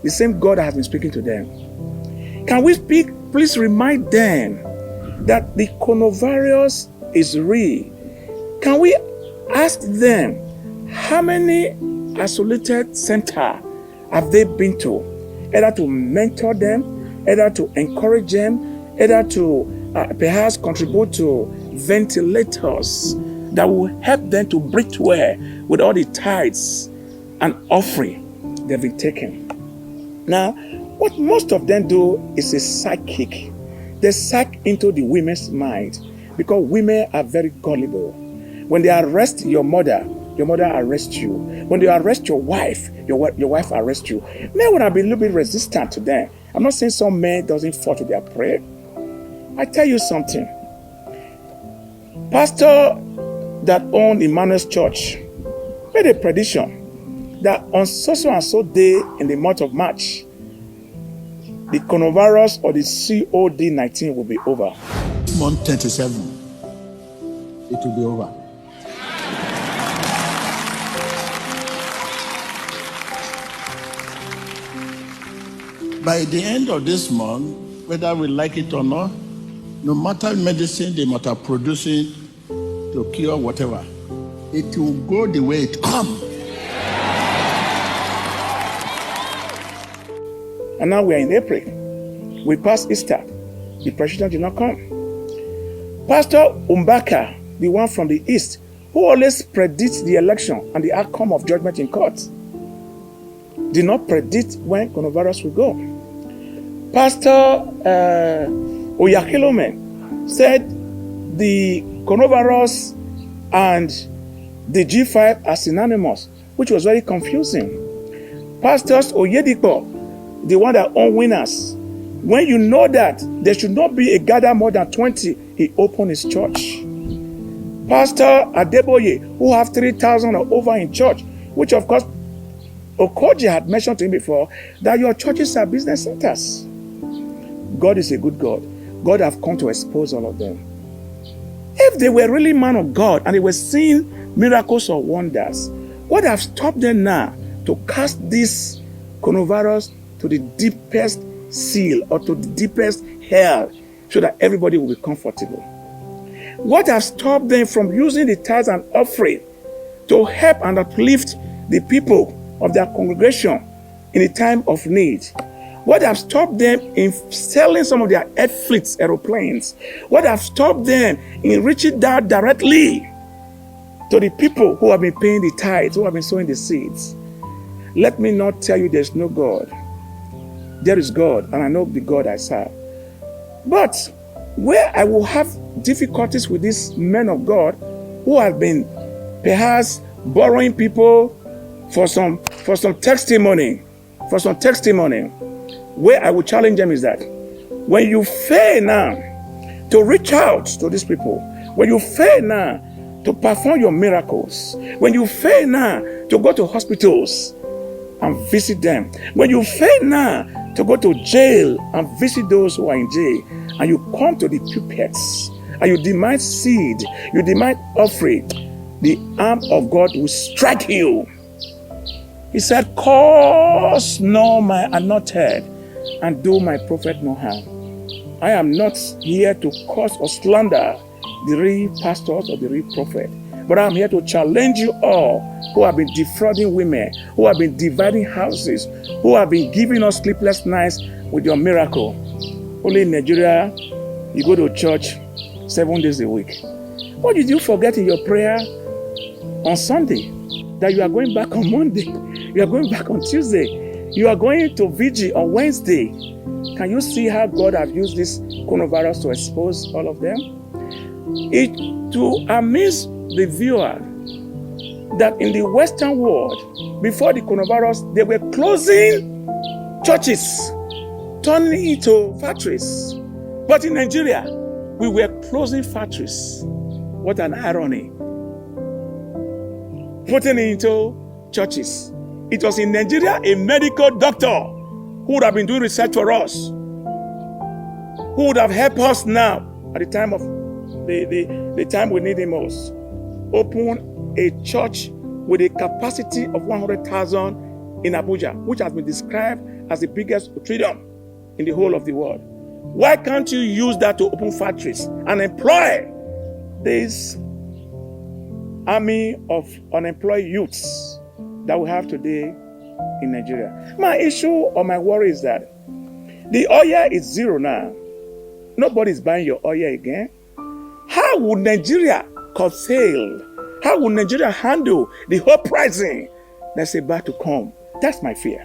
The same God that has been speaking to them. Can we please remind them that the coronavirus is real? Can we ask them how many isolated centers have they been to? Either to mentor them, either to encourage them, either to perhaps contribute to ventilators that will help them to breathe well with all the tithes and offering they've been taking. Now, what most of them do is a psychic. They psych into the women's mind because women are very gullible. When they arrest your mother arrests you. When they arrest your wife arrests you. Men would have been a little bit resistant to them. I'm not saying some men doesn't fall to their prayer. I tell you something. Pastor that owned Emmanuel's Church made a prediction that on so and so day in the month of March, the coronavirus or the COVID-19 will be over. Month 27, it will be over. By the end of this month, whether we like it or not, no matter medicine they might have producing to cure whatever, it will go the way it comes. And now we are in April. We passed Easter. The president did not come. Pastor Umbaka, the one from the East, who always predicts the election and the outcome of judgment in court, did not predict when coronavirus will go. Pastor Oyakhilome said the coronavirus and the G5 are synonymous, which was very confusing. Pastors Oyedipo, the one that own Winners, when you know that there should not be a gather more than 20, he opened his church. Pastor Adeboye, who have 3,000 or over in church, which of course Okoji had mentioned to him before, that your churches are business centers. God is a good God. God have come to expose all of them. If they were really man of God and they were seeing miracles or wonders, what have stopped them now to cast this coronavirus to the deepest seal or to the deepest hell so that everybody will be comfortable? What has stopped them from using the tithes and offering to help and uplift the people of their congregation in a time of need? What have stopped them in selling some of their airfleets, aeroplanes? What have stopped them in reaching out directly to the people who have been paying the tithes, who have been sowing the seeds? Let me not tell you there's no God. There is God, and I know the God I serve. But where I will have difficulties with these men of God who have been perhaps borrowing people for some testimony, where I will challenge them is that when you fail now to reach out to these people, when you fail now to perform your miracles, when you fail now to go to hospitals and visit them, when you fail now to go to jail and visit those who are in jail, and you come to the pulpits and you demand seed, you demand offering, the arm of God will strike you. He said, cause no my anointed and do my prophet no harm. I am not here to cause or slander the real pastors or the real prophet, but I'm here to challenge you all who have been defrauding women, who have been dividing houses, who have been giving us sleepless nights with your miracle. Only in Nigeria, you go to church 7 days a week. What did you forget in your prayer on Sunday? That you are going back on Monday, you are going back on Tuesday, you are going to vigil on Wednesday. Can you see how God has used this coronavirus to expose all of them? It to amaze the viewer that in the Western world, before the coronavirus, they were closing churches, turning it into factories. But in Nigeria, we were closing factories. What an irony. Putting it into churches. It was in Nigeria a medical doctor who would have been doing research for us, who would have helped us now at the time of the time we need him most. Open a church with a capacity of 100,000 in Abuja, which has been described as the biggest petroleum in the whole of the world. Why can't you use that to open factories and employ this army of unemployed youths that we have today in Nigeria? My issue or my worry is that the oil is zero now. Nobody's buying your oil again. How would Nigeria curtail? How would Nigeria handle the whole pricing that's about to come? That's my fear.